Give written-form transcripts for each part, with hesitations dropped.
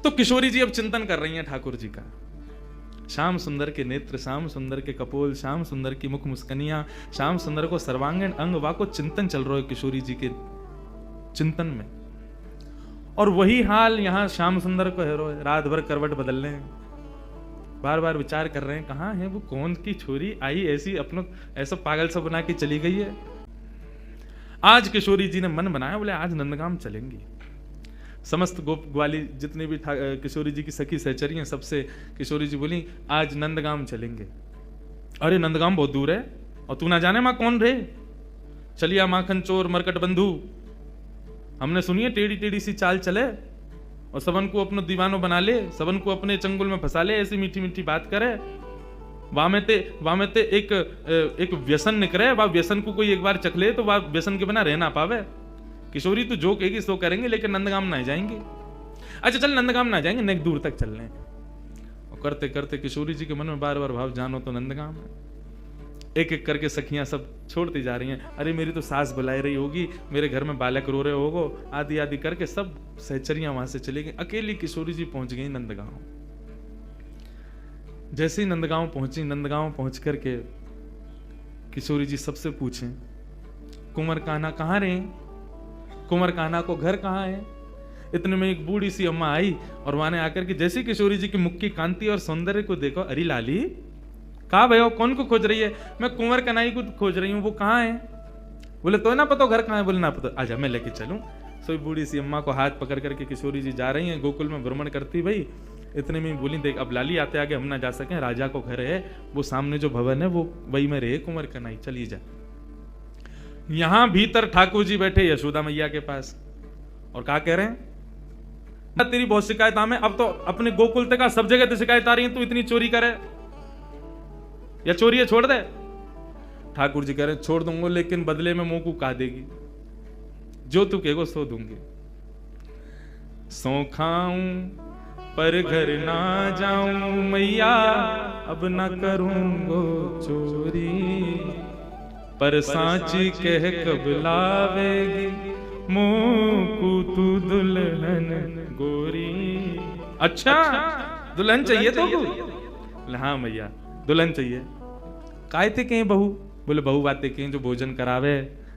तो किशोरी जी अब चिंतन कर रही हैं ठाकुर जी का। श्याम सुंदर के नेत्र, श्याम सुंदर के कपोल, श्याम सुंदर की मुख मुस्कनियां, श्याम सुंदर को सर्वांगीण अंग वाको चिंतन चल रहा है किशोरी जी के चिंतन में। और वही हाल यहां श्याम सुंदर को है, रात भर करवट बदल रहे हैं, बार बार विचार कर रहे हैं कहां है वो, कौन की छोरी आई ऐसी अपनों ऐसा पागल सा बना के चली गई है। आज किशोरी जी ने मन बनाया, बोले आज नंदगाम चलेंगी। समस्त गोप ग्वाली जितने भी किशोरी जी की सखी सहचरी हैं, सबसे किशोरी जी बोली आज नंदगाम चलेंगे। अरे नंदगाम बहुत दूर है, और तू ना जाने मां कौन रे, चलिया माखन चोर मरकट बंधु, हमने सुनिए टेढ़ी टेढ़ी सी चाल चले और सबन को अपना दीवानो बना ले, सबन को अपने चंगुल में फंसा ले, ऐसी मीठी मीठी बात करे। वामेते एक व्यसन निकले, वह व्यसन को कोई एक बार चख ले तो वह व्यसन के बिना रह ना पावे। किशोरी तू जो कहेगी सो करेंगे, लेकिन नंदगाम ना जाएंगे। अच्छा चल नंदगाम ना जाएंगे, नेक दूर तक चल रहे। और करते करते किशोरी जी के मन में बार बार भाव, जानो तो नंदगाम है। एक एक करके सखियां सब छोड़ती जा रही हैं। अरे मेरी तो सास बुलाई रही होगी, मेरे घर में बालक रो रहे होगो, आदि आदि करके सब सहचरियां वहां से चली गई। अकेली किशोरी जी पहुंच गई नंदगांव। जैसे ही नंदगांव पहुंची, नंदगांव पहुंच करके किशोरी जी सबसे पूछें कुंवर कान्हा कहाँ रहे, कुंवर कान्हा को घर कहाँ है। इतने में एक बूढ़ी सी अम्मा आई और वहां आकर के जैसे किशोरी जी की मुख की कांति और सौंदर्य को देखो, अरे लाली कहा भयो, कौन को खोज रही है। मैं कुंवर कन्हई को खोज रही हूँ, वो कहाँ है। बोले तो ना पता घर कहाँ है। बोले ना पता, आजा मैं लेके चलूं। सो बूढ़ी सी अम्मा को हाथ पकड़ करके किशोरी जी जा रही हैं, गोकुल में भ्रमण करती भाई। इतने में बोली देख अब लाली आते आगे हम ना जा सके, राजा को घर है, वो सामने जो भवन है वो वही में रहे कुंवर कन्हई, चलिए जा। यहां भीतर ठाकुर जी बैठे यशोदा मैया के पास और क्या कह रहे हैं, तेरी बहुत शिकायत हमें, अब तो अपने गोकुल तक सब जगह तो शिकायत आ रही है, तू इतनी चोरी करे या चोरी है छोड़ दे। ठाकुर जी कह रहे छोड़ दूंगा, लेकिन बदले में मुंह को कहा देगी, जो तू कहेगो सो दूंगी। सो खाऊं पर घर ना जाऊं मैया, अब ना करूंगो चोरी, पर सांची कह कब लावेगी मुंह को तू दुल्हन गोरी। अच्छा दुल्हन चाहिए तो को? हाँ मैया दुल्हन चाहिए। काय थे कहीं बहू? बोले बहू बातें कहीं जो भोजन करावे,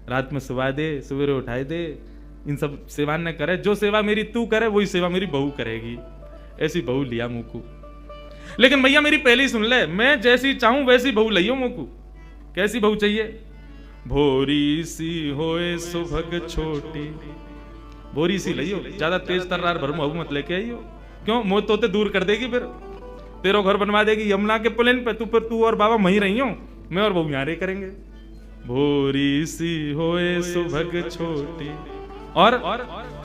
रात में सुवा दे, सवेरे उठाए दे, इन सब सेवा न करे, जो सेवा मेरी तू करे वही सेवा मेरी बहू करेगी। ऐसी बहू लिया मुंह को। लेकिन भैया मेरी पहली सुन ले, मैं जैसी चाहूं वैसी बहू लियो मुंह को। कैसी बहू चाहिए? भोरी सी होए सुभग छोटी, भोरी सी लियो, ज्यादा तेज तर्रार भर बहू मत लेके आइयो। क्यों? मोह तोते दूर कर देगी, फिर तेरा घर बनवा देगी यमुना के पुलिन पे, तू और बाबा वहीं रही हो, मैं और बहू यहाँ रहे करेंगे। भोरी सी होए सुभग छोटी और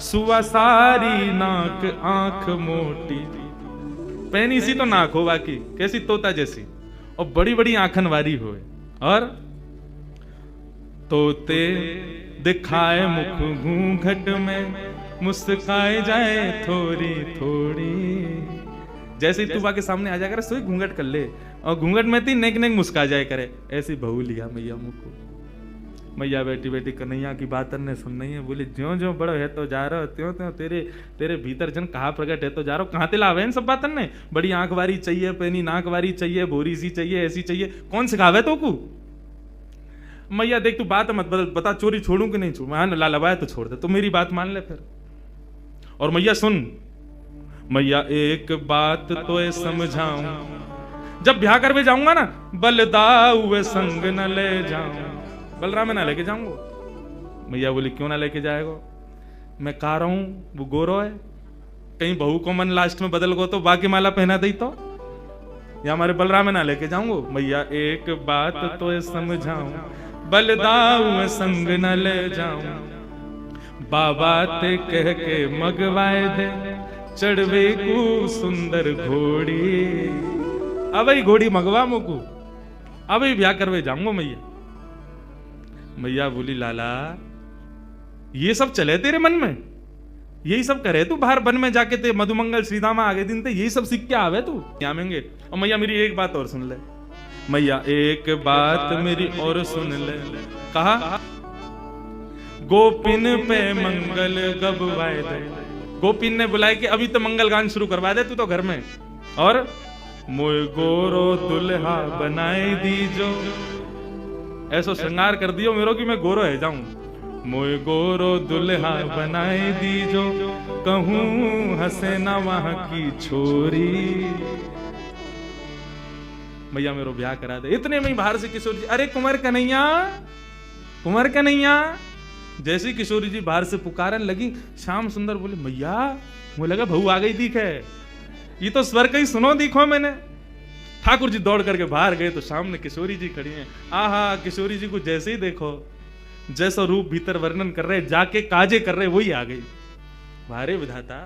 सुवासारी नाक आंख मोटी, पैनी सी तो नाक हो बाकी कैसी तोता जैसी, और बड़ी बड़ी आंखन वारी होए, और तोते दिखाए मुख घूंघट में, मुस्काए जाए थोड़ी थोड़ी। जैसे तू के सामने आ जाए करे सोई घूंघट कर ले, और घूंघट में थी नेक नेक मुस्का जाए करे, ऐसी बहू लिया मैया मुख को। मैया बेटी बेटी कन्हैया की बात ने सुन नहीं है। बोले ज्यो ज्यो बड़ो है तो जा रहा, त्यों त्यों तेरे भीतर जन कहा प्रकट है तो जा रहा। कहाँ ते लावे इन सब बातन ने? बड़ी आंख वारी चाहिए, पैनी नाक वारी चाहिए, भोरी सी चाहिए, ऐसी चाहिए, कौन सिखावे तो को? मैया देख तू बात मत बदल, बता चोरी छोड़ू कि नहीं छोड़ू। हाँ लालवाए तो छोड़ दे, तो मेरी बात मान ले फिर। और मैया सुन, मैया एक बात तो समझाऊं, जब ब्याह कर भी जाऊंगा ना, बलदाऊ संग न ले जाऊं, बलराम में ना लेके जाऊंगा। मैया बोली क्यों ना लेके जाएगा? मैं कह रहा हूं वो गोरो है, कहीं बहू को मन लास्ट में बदल गो तो बाकी माला पहना दी तो, या हमारे बलराम में ना लेके जाऊंगा। मैया एक बात तो समझाऊं, बलदाऊ संग न ले जाऊं, बाबा ते कह के मगवाए दे, चढ़वे को सुंदर घोड़ी। अब घोड़ी मगवा मुकू, अब ब्याह करवे जाऊंगा मैया। मैया बोली लाला ये सब चले तेरे मन में, यही सब करे तू बाहर वन में जाके, ते मधुमंगल श्रीधामा आगे दिन ते यही सब सीख के आवे तू क्या मेंगे। और मैया मेरी एक बात और सुन ले, मैया एक बात मेरी और सुन ले। कहा गोपिन पे मंगल गबवाए दे, गोपीन ने बुलाया कि अभी तो मंगल गान शुरू करवा दे तू तो घर में। और मोय गोरो दुल्हा बनाए दीजो, ऐसा श्रृंगार कर दियो मेरो कि मैं गोरो है जाऊं। मोय गोरो दुल्हा बनाए दीजो, कहूं हंसे ना वहां की छोरी, भैया मेरो ब्याह करा दे। इतने में ही बाहर से किशोरी जी, अरे कुंवर कन्हैया, कुंवर कन्हैया। जैसे ही किशोरी जी बाहर से पुकारने लगी, श्याम सुंदर बोले मैया, मुझे लगा बहू आ गई दिख है, ये तो स्वर कहीं सुनो दिखो मैंने। ठाकुर जी दौड़ करके बाहर गए तो सामने किशोरी जी खड़ी हैं। आहा, किशोरी जी को जैसे ही देखो, जैसा रूप भीतर वर्णन कर रहे, जाके काजे कर रहे, वही आ गई। भारे विधाता,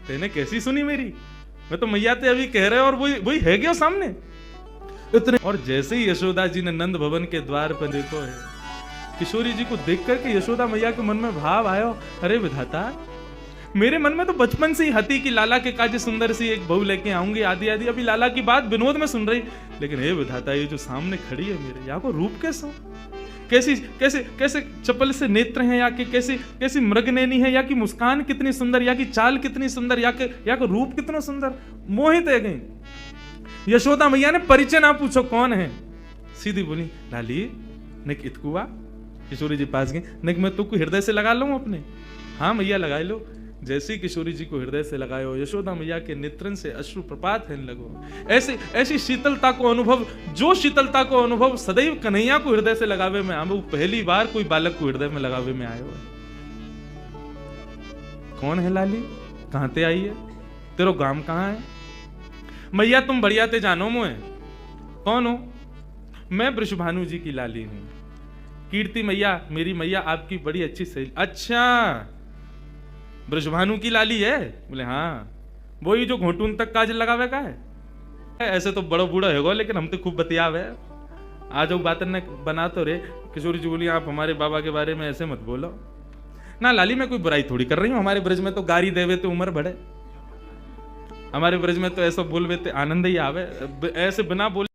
तेने कैसी सुनी मेरी? मैं तो मैया ते अभी कह रहे और वही है क्या सामने इतने। और जैसे ही यशोदा जी ने नंद भवन के द्वार पर देखो है, किशोरी जी को देख करके यशोदा मैया के मन में भाव आयो, अरे विधाता, मेरे मन में तो बचपन से ही हती कि लाला के काजे सुंदर सी एक बहू लेके आऊंगी, आदि आदि। अभी लाला की बात विनोद में सुन रही, लेकिन हे विधाता, ये जो सामने खड़ी है मेरे, या को रूप कैसा, कैसी कैसे कैसे चपल से नेत्र हैं, या कि कैसी कैसी मृगनैनी है, या कि मुस्कान कितनी सुंदर, या कि चाल कितनी सुंदर, या कि रूप कितना सुंदर। मोहित है गई। यशोदा मैया ने परिचय ना पूछो कौन है, सीधी बोली लाली निक इतकुआ। किशोरी जी पास गई, निक मैं तुमको हृदय से लगा लूं अपने। हाँ मैया लगा लो। जैसे ही किशोरी जी को हृदय से लगाए हो, यशोदा मैया के नेत्रन से अश्रु प्रपात होने लगो। ऐसी ऐसी शीतलता को अनुभव, जो शीतलता को अनुभव सदैव कन्हैया को हृदय से लगावे में आवे, वो पहली बार कोई बालक को हृदय में लगावे में आए हो। कौन है लाली, कहां ते आई है, तेरो गांव कहां है? मैया तुम बढ़िया ते जानो मोए। कौन हो? मैं वृषभानु जी की लाली हूं। कीर्ति मैया, मेरी मैया आपकी बड़ी अच्छी सहेली। अच्छा, वृषभानु की लाली है? बोले हाँ, वही जो घोटून तक काजल लगावे का है। ऐसे तो बड़ा बूढ़ा होगा, लेकिन हम तो खूब बतियावे। आज वो बात ने बना तो रे। किशोरी जी बोली, आप हमारे बाबा के बारे में ऐसे मत बोलो ना लाली, मैं कोई बुराई थोड़ी कर रही हूँ। हमारे ब्रज में तो गारी देवे तो उम्र बढ़े, हमारे ब्रज में तो ऐसा बोलवे ते आनंद ही आवे, ऐसे बिना बोले